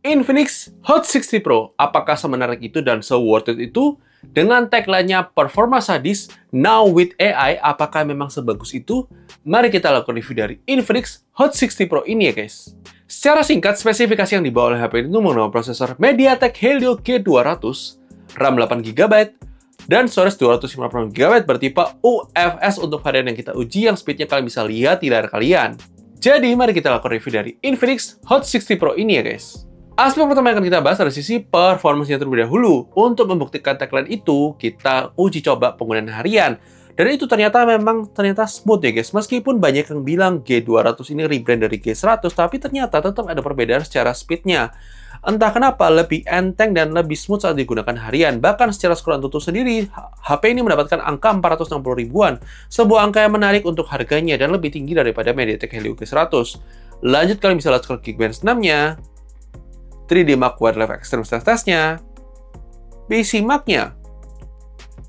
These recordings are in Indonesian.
Infinix Hot 60 Pro, apakah semenarik itu dan se-worth it itu? Dengan tagline-nya performa sadis, now with AI, apakah memang sebagus itu? Mari kita lakukan review dari Infinix Hot 60 Pro ini ya guys. Secara singkat, spesifikasi yang dibawa oleh HP ini menggunakan prosesor MediaTek Helio G200, RAM 8GB, dan storage 256GB bertipe UFS untuk varian yang kita uji yang speednya kalian bisa lihat di layar kalian. Jadi, mari kita lakukan review dari Infinix Hot 60 Pro ini ya guys. Aspek pertama yang akan kita bahas dari sisi performance-nya terlebih dahulu. Untuk membuktikan tagline itu, kita uji coba penggunaan harian. Dan itu ternyata smooth ya guys. Meskipun banyak yang bilang G200 ini rebrand dari G100, tapi ternyata tetap ada perbedaan secara speednya. Entah kenapa lebih enteng dan lebih smooth saat digunakan harian. Bahkan secara scroll Antutu sendiri, HP ini mendapatkan angka 460 ribuan. Sebuah angka yang menarik untuk harganya dan lebih tinggi daripada MediaTek Helio G100. Lanjut, kalian bisa lihat scroll Geekbench 6-nya. 3D Mark Wildlife Extreme Stress Test-nya, PC Mark-nya,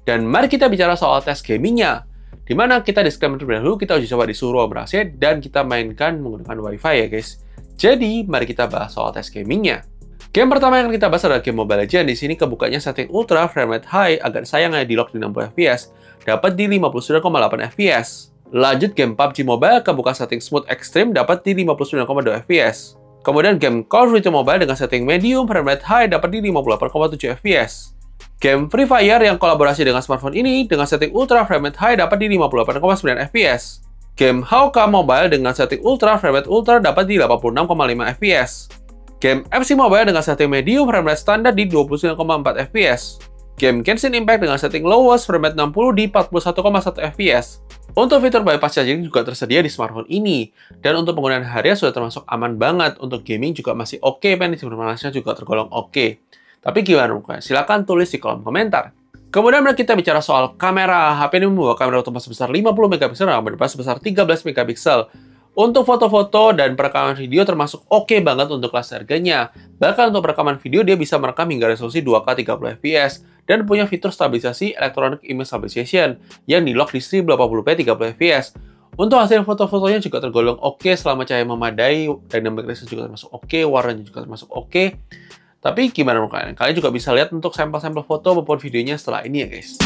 dan mari kita bicara soal tes gaming-nya, dimana kita disclaimer terlebih dahulu, kita uji coba di suhu ruang ber-AC dan kita mainkan menggunakan WiFi ya guys. Jadi, mari kita bahas soal tes gaming-nya. Game pertama yang kita bahas adalah game Mobile Legends. Di sini kebukanya setting ultra frame rate high, agak sayangnya di lock di 60 fps, dapat di 59,8 fps. Lanjut game PUBG Mobile, kebuka setting smooth extreme, dapat di 59,2 fps. Kemudian game Call of Duty Mobile dengan setting medium frame rate high dapat di 58,7 fps. Game Free Fire yang kolaborasi dengan smartphone ini dengan setting ultra frame rate high dapat di 58,9 fps. Game HOKA Mobile dengan setting ultra frame rate ultra dapat di 86,5 fps. Game FC Mobile dengan setting medium frame rate standar di 29,4 fps. Game Genshin Impact dengan setting lowest frame rate 60 di 41,1 fps. Untuk fitur bypass charging juga tersedia di smartphone ini. Dan untuk penggunaan harian sudah termasuk aman banget. Untuk gaming juga masih oke, pendek panasnya juga tergolong oke. Tapi gimana mungkin? Silahkan tulis di kolom komentar. Kemudian kita bicara soal kamera. HP ini membawa kamera utama sebesar 50 MP dan kamera depan sebesar 13 MP. Untuk foto-foto dan perekaman video termasuk oke banget untuk kelas harganya. Bahkan untuk perekaman video dia bisa merekam hingga resolusi 2K 30 fps dan punya fitur stabilisasi Electronic Image Stabilization yang di lock di 1080p 30 fps. Untuk hasil foto-fotonya juga tergolong oke selama cahaya memadai, dynamic range juga termasuk oke, warnanya juga termasuk oke. Tapi gimana menurut kalian? Kalian juga bisa lihat untuk sampel-sampel foto maupun videonya setelah ini ya guys.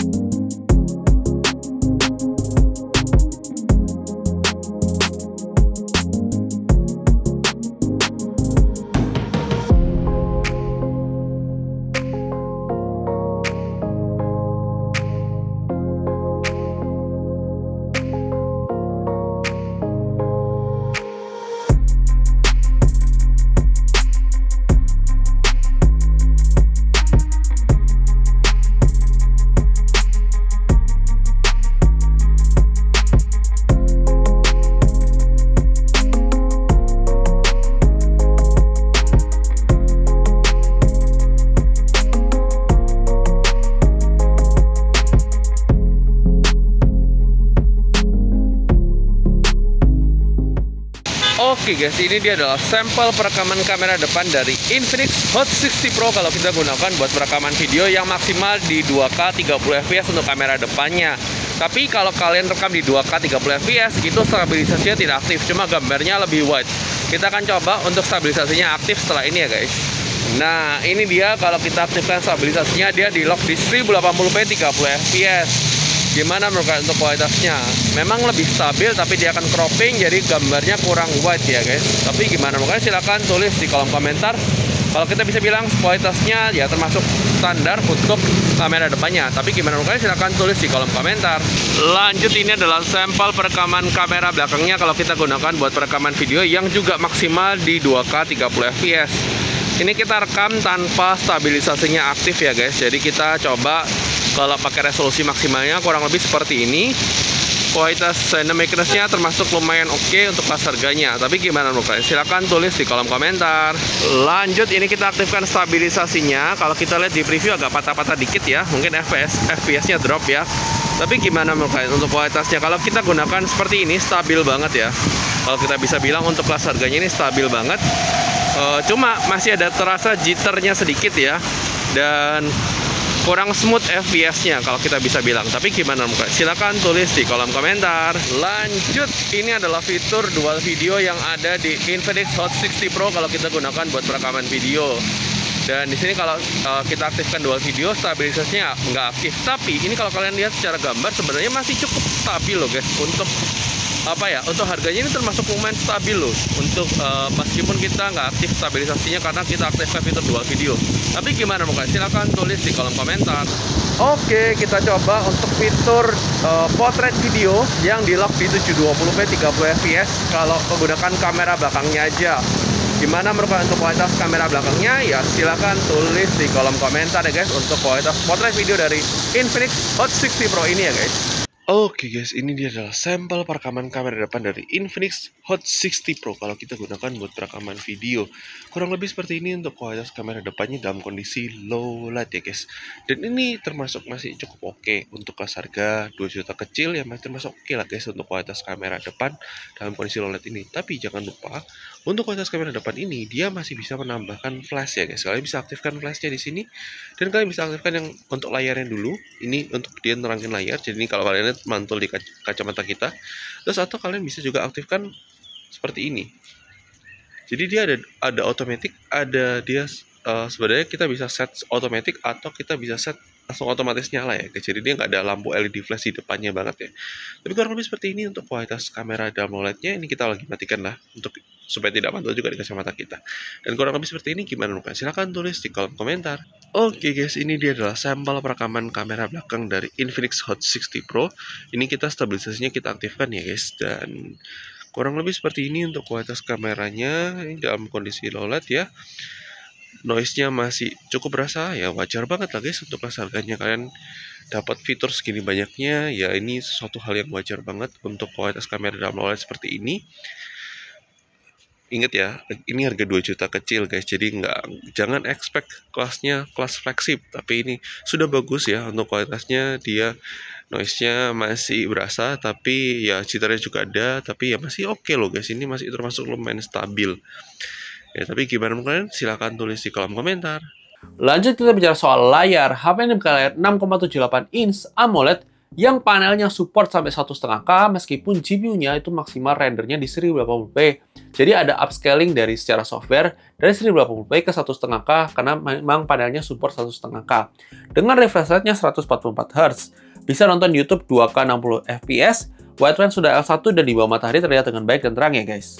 Oke guys, ini dia adalah sampel perekaman kamera depan dari Infinix Hot 60 Pro kalau kita gunakan buat perekaman video yang maksimal di 2K 30 fps untuk kamera depannya. Tapi kalau kalian rekam di 2K 30 fps, itu stabilisasinya tidak aktif, cuma gambarnya lebih wide. Kita akan coba untuk stabilisasinya aktif setelah ini ya guys. Nah, ini dia kalau kita aktifkan stabilisasinya, dia di lock di 1080p 30 fps. Gimana menurut kalian untuk kualitasnya? Memang lebih stabil, tapi dia akan cropping, jadi gambarnya kurang wide ya guys. Tapi gimana menurut kalian? Silahkan tulis di kolom komentar. Kalau kita bisa bilang kualitasnya ya termasuk standar untuk kamera depannya. Tapi gimana menurut kalian? Silahkan tulis di kolom komentar. Lanjut, ini adalah sampel perekaman kamera belakangnya kalau kita gunakan buat perekaman video yang juga maksimal di 2K 30 fps. Ini kita rekam tanpa stabilisasinya aktif ya guys. Jadi kita coba kalau pakai resolusi maksimalnya kurang lebih seperti ini. Kualitas dynamic range-nya termasuk lumayan oke untuk kelas harganya. Tapi gimana menurut kalian? Silahkan tulis di kolom komentar. Lanjut, ini kita aktifkan stabilisasinya. Kalau kita lihat di preview agak patah-patah dikit ya. Mungkin FPS-nya drop ya. Tapi gimana menurut kalian untuk kualitasnya? Kalau kita gunakan seperti ini, stabil banget ya. Kalau kita bisa bilang untuk kelas harganya ini stabil banget. Cuma masih ada terasa jitternya sedikit ya. Dan kurang smooth FPS-nya kalau kita bisa bilang. Tapi gimana muka? Silahkan tulis di kolom komentar. Lanjut, ini adalah fitur dual video yang ada di Infinix Hot 60 Pro kalau kita gunakan buat perekaman video. Dan di sini kalau kita aktifkan dual video, stabilisasinya nggak aktif. Tapi ini kalau kalian lihat secara gambar sebenarnya masih cukup stabil loh guys. Untuk untuk harganya ini termasuk lumayan stabil loh. Untuk meskipun kita nggak aktif stabilisasinya karena kita aktifkan fitur dual video. Tapi gimana muka? Silahkan tulis di kolom komentar. Oke, kita coba untuk fitur portrait video yang di lock di 720p 30 fps kalau menggunakan kamera belakangnya aja. Gimana merupakan untuk kualitas kamera belakangnya? Ya silakan tulis di kolom komentar ya guys untuk kualitas potret video dari Infinix Hot 60 Pro ini ya guys. Oke guys, ini dia adalah sampel perekaman kamera depan dari Infinix Hot 60 Pro kalau kita gunakan buat perekaman video. Kurang lebih seperti ini untuk kualitas kamera depannya dalam kondisi low light ya guys. Dan ini termasuk masih cukup oke untuk kelas harga 2 juta kecil ya, masih termasuk oke lah guys untuk kualitas kamera depan dalam kondisi low light ini. Tapi jangan lupa untuk kualitas kamera depan ini dia masih bisa menambahkan flash ya guys. Kalian bisa aktifkan flashnya di sini dan kalian bisa aktifkan yang untuk layarnya dulu. Ini untuk dia nerangin layar. Jadi ini kalau kalian lihat mantul di kacamata kita. Terus atau kalian bisa juga aktifkan seperti ini. Jadi dia ada automatic, ada dia sebenarnya kita bisa set automatic atau kita bisa set langsung otomatis nyala ya guys. Jadi dia nggak ada lampu LED flash di depannya banget ya. Tapi kurang lebih seperti ini untuk kualitas kamera dalam low light-nya. Ini kita lagi matikan lah untuk supaya tidak mantul juga di kacamata kita. Dan kurang lebih seperti ini gimana bukan? Silahkan tulis di kolom komentar. Oke guys, ini dia adalah sampel perekaman kamera belakang dari Infinix Hot 60 Pro. Ini kita stabilisasinya kita aktifkan ya guys. Dan kurang lebih seperti ini untuk kualitas kameranya. Ini dalam kondisi low light ya. Noise-nya masih cukup berasa ya, wajar banget lah guys untuk kelas harganya. Kalian dapat fitur segini banyaknya ya, ini sesuatu hal yang wajar banget untuk kualitas kamera dalam low light seperti ini. Ingat ya, ini harga 2 juta kecil guys, jadi jangan expect kelasnya kelas flagship, tapi ini sudah bagus ya untuk kualitasnya. Dia noise-nya masih berasa, tapi ya citaranya juga ada, tapi ya masih oke loh guys. Ini masih termasuk lumayan stabil. Ya, tapi gimana kalian? Silahkan tulis di kolom komentar. Lanjut kita bicara soal layar. HP ini bukan layar 6,78 inch AMOLED yang panelnya support sampai 1,5K meskipun GPU-nya itu maksimal rendernya di 1080p. Jadi ada upscaling dari secara software dari 1080p ke 1,5K karena memang panelnya support 1,5K. Dengan refresh rate-nya 144Hz. Bisa nonton YouTube 2K 60 fps, wide range sudah L1 dan di bawah matahari terlihat dengan baik dan terang ya guys.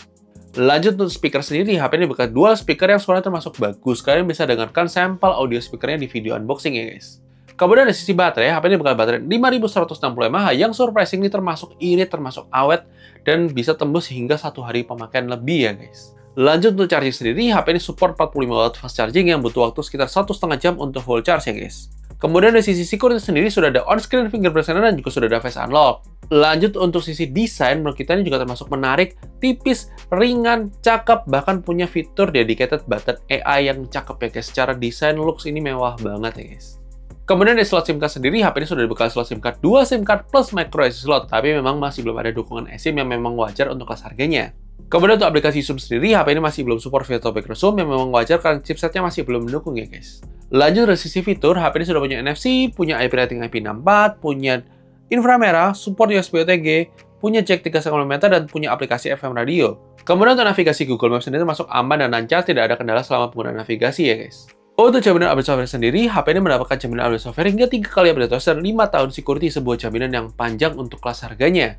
Lanjut untuk speaker sendiri, HP ini bukan dual speaker yang suaranya termasuk bagus. Kalian bisa dengarkan sampel audio speakernya di video unboxing ya guys. Kemudian dari sisi baterai, HP ini bakal baterai 5160 mAh yang surprisingly termasuk irit, termasuk awet, dan bisa tembus hingga 1 hari pemakaian lebih ya guys. Lanjut untuk charging sendiri, HP ini support 45W fast charging yang butuh waktu sekitar 1,5 jam untuk full charge ya guys. Kemudian dari sisi security sendiri sudah ada on-screen fingerprint scanner dan juga sudah ada face unlock. Lanjut untuk sisi desain, menurut kita ini juga termasuk menarik, tipis, ringan, cakep, bahkan punya fitur dedicated button AI yang cakep ya guys. Secara desain looks ini mewah banget ya guys. Kemudian dari slot SIM card sendiri, HP ini sudah dibekali slot SIM card 2 SIM card plus micro SD slot, tapi memang masih belum ada dukungan eSIM yang memang wajar untuk kelas harganya. Kemudian untuk aplikasi zoom sendiri, HP ini masih belum support video micro zoom yang memang wajar karena chipsetnya masih belum mendukung ya guys. Lanjut dari sisi fitur, HP ini sudah punya NFC, punya IP rating IP64, punya inframerah, support USB OTG, punya jack 3,5 meter, dan punya aplikasi FM radio. Kemudian untuk navigasi Google Maps sendiri masuk aman dan lancar, tidak ada kendala selama penggunaan navigasi ya guys. Untuk jaminan update software sendiri, HP ini mendapatkan jaminan update software hingga 3 kali update software 5 tahun security, sebuah jaminan yang panjang untuk kelas harganya.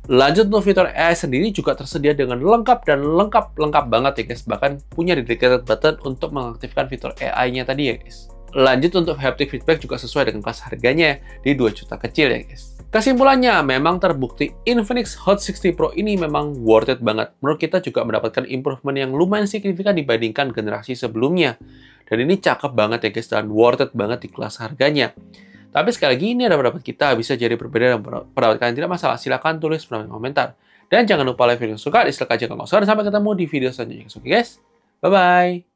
Lanjut untuk fitur AI sendiri juga tersedia dengan lengkap dan lengkap banget ya guys. Bahkan punya dedicated button untuk mengaktifkan fitur AI-nya tadi ya guys. Lanjut untuk haptic feedback juga sesuai dengan kelas harganya di 2 juta kecil ya guys. Kesimpulannya, memang terbukti Infinix Hot 60 Pro ini memang worth it banget. Menurut kita juga mendapatkan improvement yang lumayan signifikan dibandingkan generasi sebelumnya. Dan ini cakep banget ya guys, dan worth it banget di kelas harganya. Tapi sekali lagi ini ada pendapat kita, bisa jadi berbeda dan pendapat kalian tidak masalah. Silahkan tulis di komentar. Dan jangan lupa like video yang suka, dislike aja kalau nggak suka. Dan sampai ketemu di video selanjutnya. Oke guys, bye-bye.